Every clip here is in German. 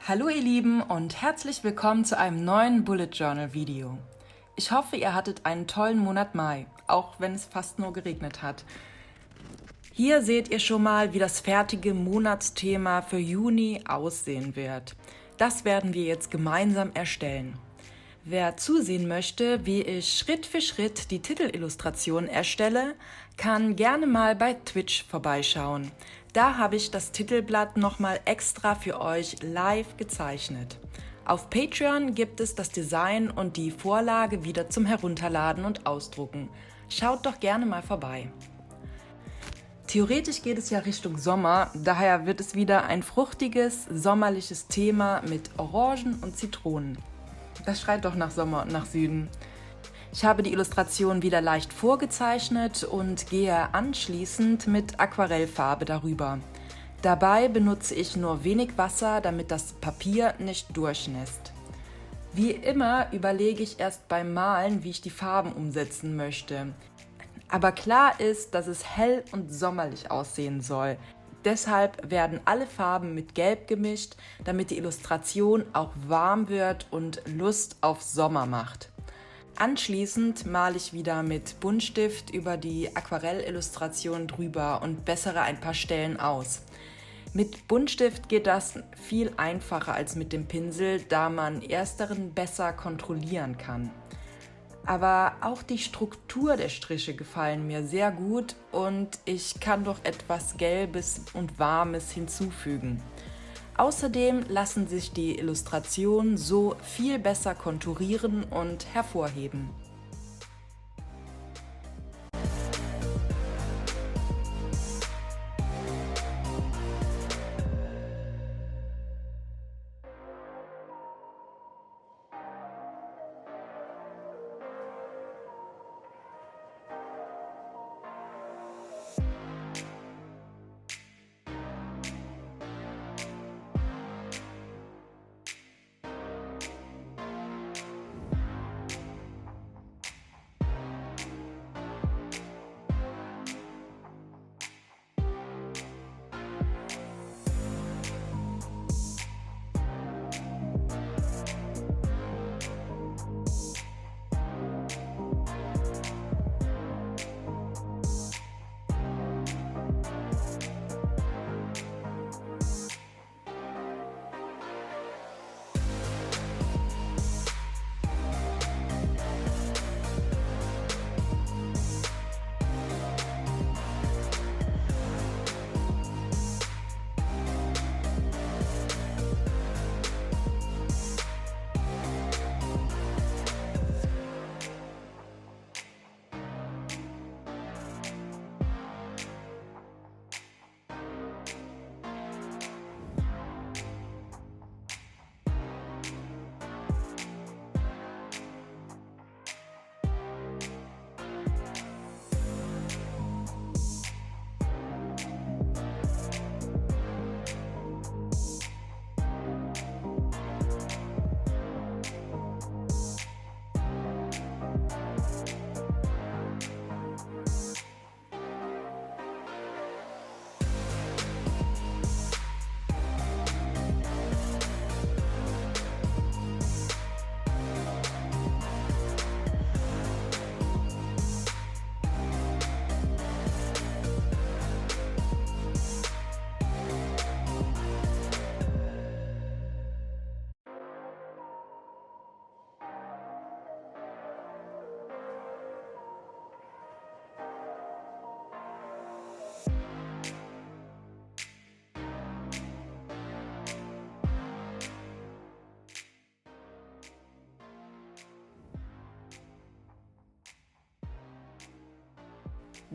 Hallo ihr Lieben und herzlich willkommen zu einem neuen Bullet Journal Video. Ich hoffe, ihr hattet einen tollen Monat Mai, auch wenn es fast nur geregnet hat. Hier seht ihr schon mal, wie das fertige Monatsthema für Juni aussehen wird. Das werden wir jetzt gemeinsam erstellen. Wer zusehen möchte, wie ich Schritt für Schritt die Titelillustration erstelle, kann gerne mal bei Twitch vorbeischauen. Da habe ich das Titelblatt nochmal extra für euch live gezeichnet. Auf Patreon gibt es das Design und die Vorlage wieder zum Herunterladen und Ausdrucken. Schaut doch gerne mal vorbei. Theoretisch geht es ja Richtung Sommer, daher wird es wieder ein fruchtiges, sommerliches Thema mit Orangen und Zitronen. Das schreit doch nach Sommer und nach Süden. Ich habe die Illustration wieder leicht vorgezeichnet und gehe anschließend mit Aquarellfarbe darüber. Dabei benutze ich nur wenig Wasser, damit das Papier nicht durchnässt. Wie immer überlege ich erst beim Malen, wie ich die Farben umsetzen möchte. Aber klar ist, dass es hell und sommerlich aussehen soll. Deshalb werden alle Farben mit Gelb gemischt, damit die Illustration auch warm wird und Lust auf Sommer macht. Anschließend male ich wieder mit Buntstift über die Aquarellillustration drüber und bessere ein paar Stellen aus. Mit Buntstift geht das viel einfacher als mit dem Pinsel, da man ersteren besser kontrollieren kann. Aber auch die Struktur der Striche gefallen mir sehr gut und ich kann doch etwas Gelbes und Warmes hinzufügen. Außerdem lassen sich die Illustrationen so viel besser konturieren und hervorheben.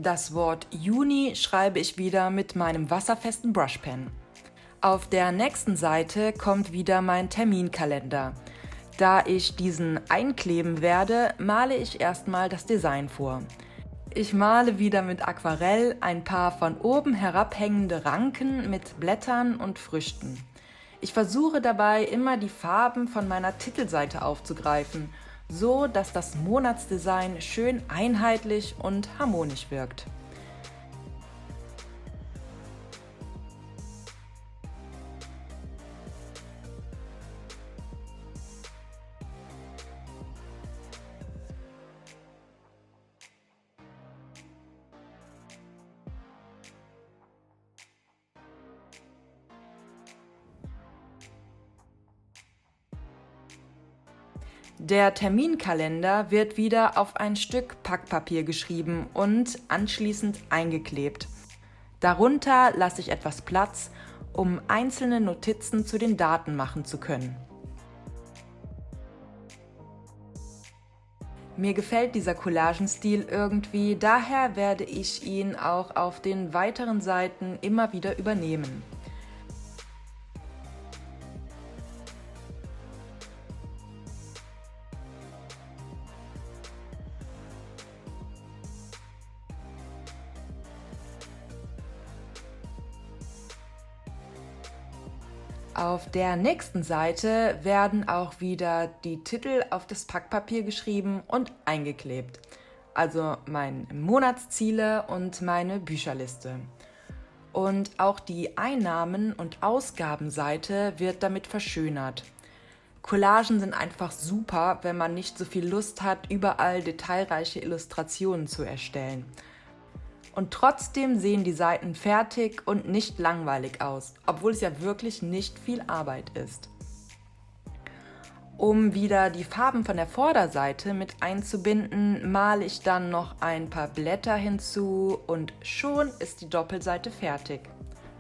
Das Wort Juni schreibe ich wieder mit meinem wasserfesten Brushpen. Auf der nächsten Seite kommt wieder mein Terminkalender. Da ich diesen einkleben werde, male ich erstmal das Design vor. Ich male wieder mit Aquarell ein paar von oben herabhängende Ranken mit Blättern und Früchten. Ich versuche dabei immer die Farben von meiner Titelseite aufzugreifen, so dass das Monatsdesign schön einheitlich und harmonisch wirkt. Der Terminkalender wird wieder auf ein Stück Packpapier geschrieben und anschließend eingeklebt. Darunter lasse ich etwas Platz, um einzelne Notizen zu den Daten machen zu können. Mir gefällt dieser Collagenstil irgendwie, daher werde ich ihn auch auf den weiteren Seiten immer wieder übernehmen. Auf der nächsten Seite werden auch wieder die Titel auf das Packpapier geschrieben und eingeklebt. Also meine Monatsziele und meine Bücherliste. Und auch die Einnahmen- und Ausgabenseite wird damit verschönert. Collagen sind einfach super, wenn man nicht so viel Lust hat, überall detailreiche Illustrationen zu erstellen. Und trotzdem sehen die Seiten fertig und nicht langweilig aus, obwohl es ja wirklich nicht viel Arbeit ist. Um wieder die Farben von der Vorderseite mit einzubinden, male ich dann noch ein paar Blätter hinzu und schon ist die Doppelseite fertig.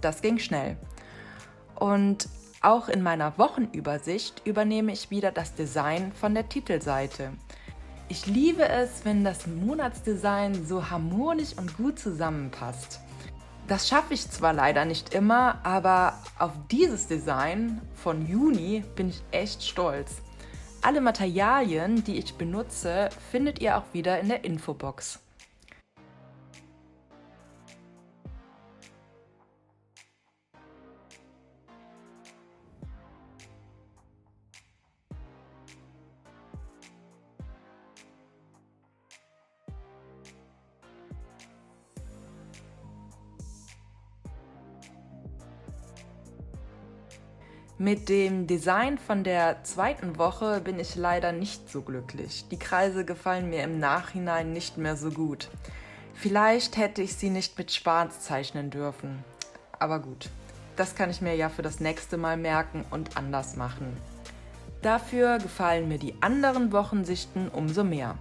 Das ging schnell. Und auch in meiner Wochenübersicht übernehme ich wieder das Design von der Titelseite. Ich liebe es, wenn das Monatsdesign so harmonisch und gut zusammenpasst. Das schaffe ich zwar leider nicht immer, aber auf dieses Design von Juni bin ich echt stolz. Alle Materialien, die ich benutze, findet ihr auch wieder in der Infobox. Mit dem Design von der zweiten Woche bin ich leider nicht so glücklich. Die Kreise gefallen mir im Nachhinein nicht mehr so gut. Vielleicht hätte ich sie nicht mit Schwarz zeichnen dürfen. Aber gut, das kann ich mir ja für das nächste Mal merken und anders machen. Dafür gefallen mir die anderen Wochensichten umso mehr.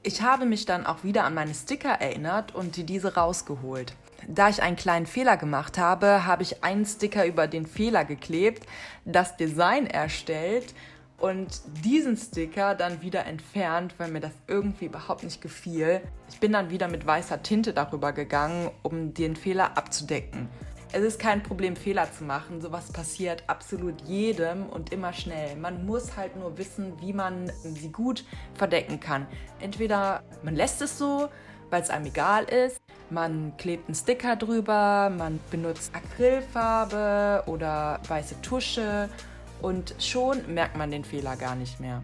Ich habe mich dann auch wieder an meine Sticker erinnert und diese rausgeholt. Da ich einen kleinen Fehler gemacht habe, habe ich einen Sticker über den Fehler geklebt, das Design erstellt und diesen Sticker dann wieder entfernt, weil mir das irgendwie überhaupt nicht gefiel. Ich bin dann wieder mit weißer Tinte darüber gegangen, um den Fehler abzudecken. Es ist kein Problem, Fehler zu machen. Sowas passiert absolut jedem und immer schnell. Man muss halt nur wissen, wie man sie gut verdecken kann. Entweder man lässt es so, weil es einem egal ist, man klebt einen Sticker drüber, man benutzt Acrylfarbe oder weiße Tusche und schon merkt man den Fehler gar nicht mehr.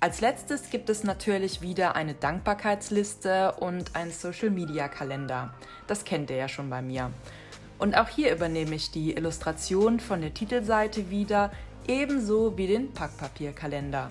Als letztes gibt es natürlich wieder eine Dankbarkeitsliste und einen Social-Media-Kalender. Das kennt ihr ja schon bei mir. Und auch hier übernehme ich die Illustration von der Titelseite wieder, ebenso wie den Packpapierkalender.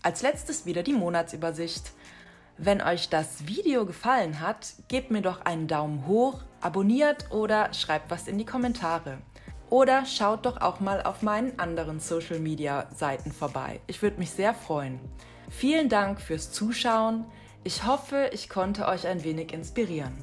Als letztes wieder die Monatsübersicht. Wenn euch das Video gefallen hat, gebt mir doch einen Daumen hoch, abonniert oder schreibt was in die Kommentare. Oder schaut doch auch mal auf meinen anderen Social Media Seiten vorbei. Ich würde mich sehr freuen. Vielen Dank fürs Zuschauen. Ich hoffe, ich konnte euch ein wenig inspirieren.